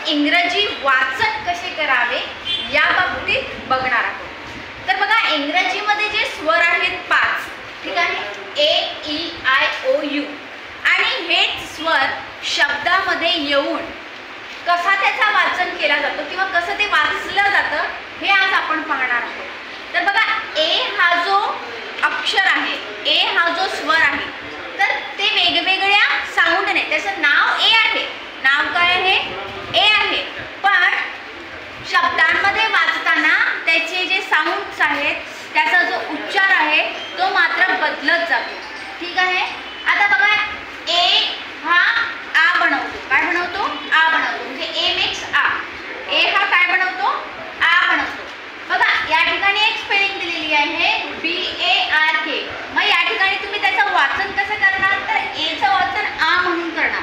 इंग्रजी वाचन कसे करावे या बाबतीत बघणार आहोत। तर बघा, इंग्रजीमध्ये जे स्वर आहेत 5, ठीक आहे, ए ई आय ओ यू, आणि हेच स्वर शब्दामध्ये येऊन कसा त्याचा वाचन केला जातो किंवा कसं ते वाचलं जातं हे आज आपण पाहणार आहोत। तर बघा, ए हा जो अक्षर आहे, ए हा जो स्वर आहे, तर ते वेगवेगळ्या साऊंडने, त्याचं नाव ए आहे, नाव काय आहे, ए आहे, पण शब्दांमध्ये वाचताना त्याचे जे साऊंड्स आहेत, त्याचा जो उच्चार आहे तो मात्र बदलत जातो, ठीक आहे। आता बघा, ए हा आ बनवतो, काय बनवतो, आ बनवतो, म्हणजे ए मिक्स आ, ए हा काय बनवतो, आ बनवतो। बघा, या ठिकाणी एक स्पेलिंग दिलेली आहे BARK, मग या ठिकाणी तुम्ही त्याचं वाचन कसं करणार, तर ए चं वाचन आ म्हणून करणार।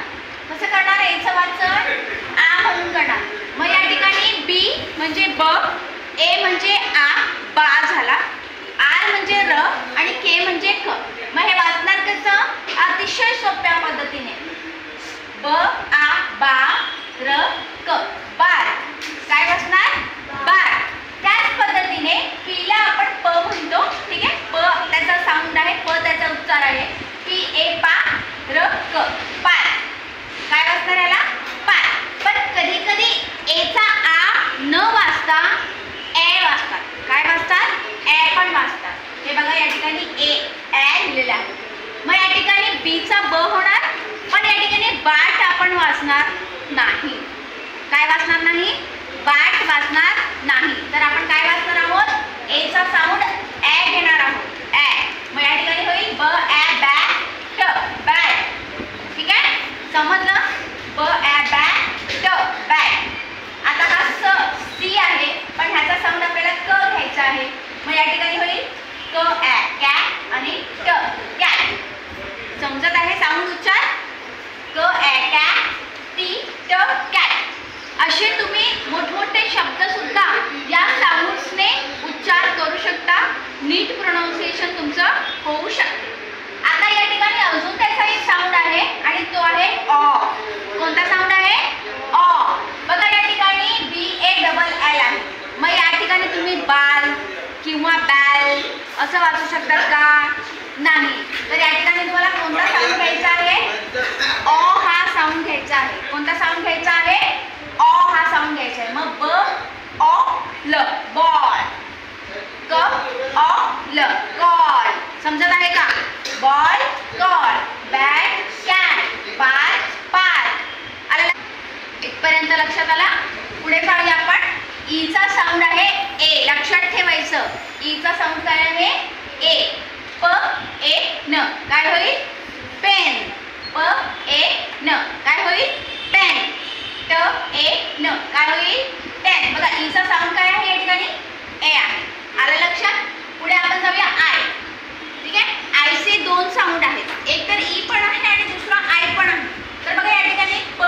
कसं करणार, ए चं वाचन आ म्हणून करणार। मग या ठिकाणी बी म्हणजे ब, ए म्हणजे आ, बा झाला, आर म्हणजे र आणि के म्हणजे क। मग हे वाचणार कसं, अतिशय सोप्या पद्धतीने, ब आ बा र क, बार, काय वाचणार, बार। त्याच पद्धतीने पीला आपण प म्हणतो, ठीक आहे, प त्याचा साऊंड आहे, प त्याचा उच्चार आहे, पी ए पा र क, पार, काय वाचणार याला, पार। पण कधी कधी ए चा आ न वाचता ए वाचतात, काय वाचतात, ए पण वाचतात। हे बघा, या ठिकाणी ए लिहिलेलं आहे। मग या ठिकाणी बी चा ब होणार, पण या ठिकाणी बाट आपण वाचणार नाही, काय वाचणार नाही, बाट वाचणार नाही। तर आपण काय वाचणार आहोत, ए चा साऊंड ए घेणार आहोत, ए। मग या ठिकाणी होईल ब ए बॅट, बॅट, ठीक आहे, समजलं, ब ए बॅट, बॅट। आता हा सी आहे, पण ह्याचा साऊंड आपल्याला क घ्यायचा आहे, मग या ठिकाणी होईल क ए कॅट आणि ट कॅट। समजत आहे साऊंड उच्चार, क ए कॅट, टी ट कॅट। असे तुम्ही मोठमोठे शब्द सुद्धा या साऊंड्सने उच्चार करू शकता, नीट प्रोनाउन्सिएशन तुमचं होऊ शकते। आता या ठिकाणी अजून त्याचा एक साऊंड आहे आणि तो आहे ऑ। कोणता साऊंड आहे, ऑ। बघा, या ठिकाणी BALL आहे, मग या ठिकाणी तुम्ही बाल किंवा बॅल असं वाचू शकतात का, नाही। तर या ठिकाणी तुम्हाला कोणता साऊंड घ्यायचा आहे, ऑ हा साऊंड घ्यायचा आहे। कोणता साऊंड घ्यायचा आहे, ऑ हा साऊंड घ्यायचा आहे। मग ब ऑ ल, बॉल, क ऑ ल, कॉल। समजत आहे का, बॉल, कॉल, बॅट, कॅट, बार, पार। आला इथपर्यंत लक्षात आला। पुढे पाहूया आपण, ई चा साऊंड आहे ए, लक्षात ठेवायचं, ई चा साऊंड काय आहे, ए। प ए न, काय होईल, पेन, प ए न, काय होईल, पेन, ट ए न, काय होईल, टेन। बघा, ई चा साऊंड काय आहे या ठिकाणी, ए आहे, आलं लक्षात। पुढे आपण जाऊया आय, ठीक आहे, आयचे दोन साऊंड आहेत, एक तर ई पण आहे आणि दुसरा आय पण आहे। तर बघा, या ठिकाणी प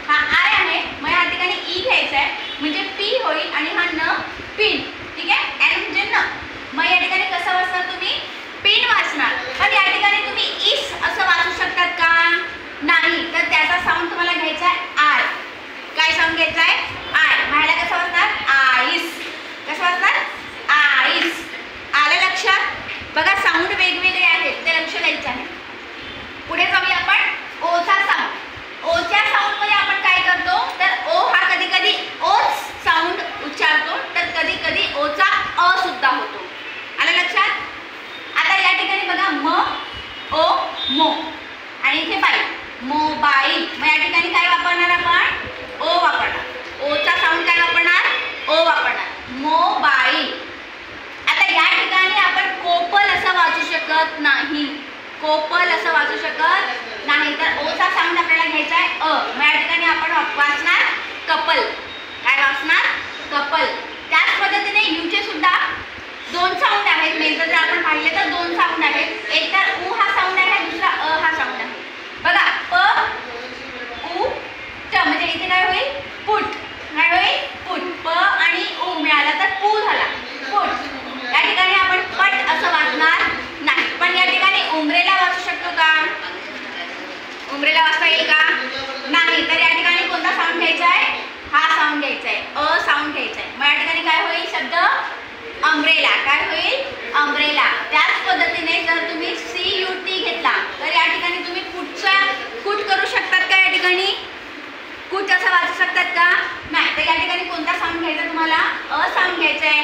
हा आय आहे, मग या ठिकाणी ई घ्यायचा आहे, म्हणजे पी होईल, आणि हा न पिन, ठीक आहे, एन म्हणजे न। मग या ठिकाणी कसं वाचणार तुम्ही, पिन वाचणार, पण या ठिकाणी तुम्ही इस असं वाचू शकतात का, नाही। तर त्याचा साऊंड तुम्हाला घ्यायचा आहे आय, काय साऊंड घ्यायचा आहे, आय। म्हणायला कसं वाचणार, आईस, कसं वाचणार, आईस। आलं लक्षात। बघा, साऊंड वेगवेगळे आहेत, ते लक्ष द्यायचं आहे। पुढे जाऊया आपण, ओ चा साऊंड। ओ च्या साऊंड मध्ये आपण काय करतो, तर ओ हा कधी कधी ओच साऊंड उच्चारतो, तर कधी कधी ओ चा अ सुद्धा होतो, आलं लक्षात। आता या ठिकाणी बघा, म ओ मो, आणि इथे बाई, मोबाईल। मग या ठिकाणी काय वापरणार आपण, ओ वापरणार, ओ चा साऊंड काय वापरणार, ओ वापरणार, मोबाईल। आता या ठिकाणी आपण कोपल असं वाचू शकत नाही, कोपल असं वाचू शकत नाही, तर ओ चा साऊंड आपल्याला घ्यायचा आहे अ। मग या ठिकाणी आपण वाचणार कपल, काय वाचणार, कपल। त्याच पद्धतीने यू चे सुद्धा दोन साऊंड आहेत, मेन जर आपण पाहिले तर दोन साऊंड आहेत, एक तर उ हा साऊंड आहे, दुसरा अ हा साऊंड आहे। बघा, प उ ट, म्हणजे इथे काय होईल, पुट, काय होईल, पुट। प आणि उ मिळाला तर पू झाला, पुट। या ठिकाणी आपण पट असं वाचणार नाही, पण या ठिकाणी उमरेला वाचू शकतो का, उमरेला वाचता येईल का, नाही। तर या ठिकाणी कोणता साऊंड घ्यायचा आहे, हा कसं वाचू शकतात का? नाही. तर या ठिकाणी कोणता साऊंड घ्यायचा तुम्हाला? अ साऊंड घ्यायचा आहे.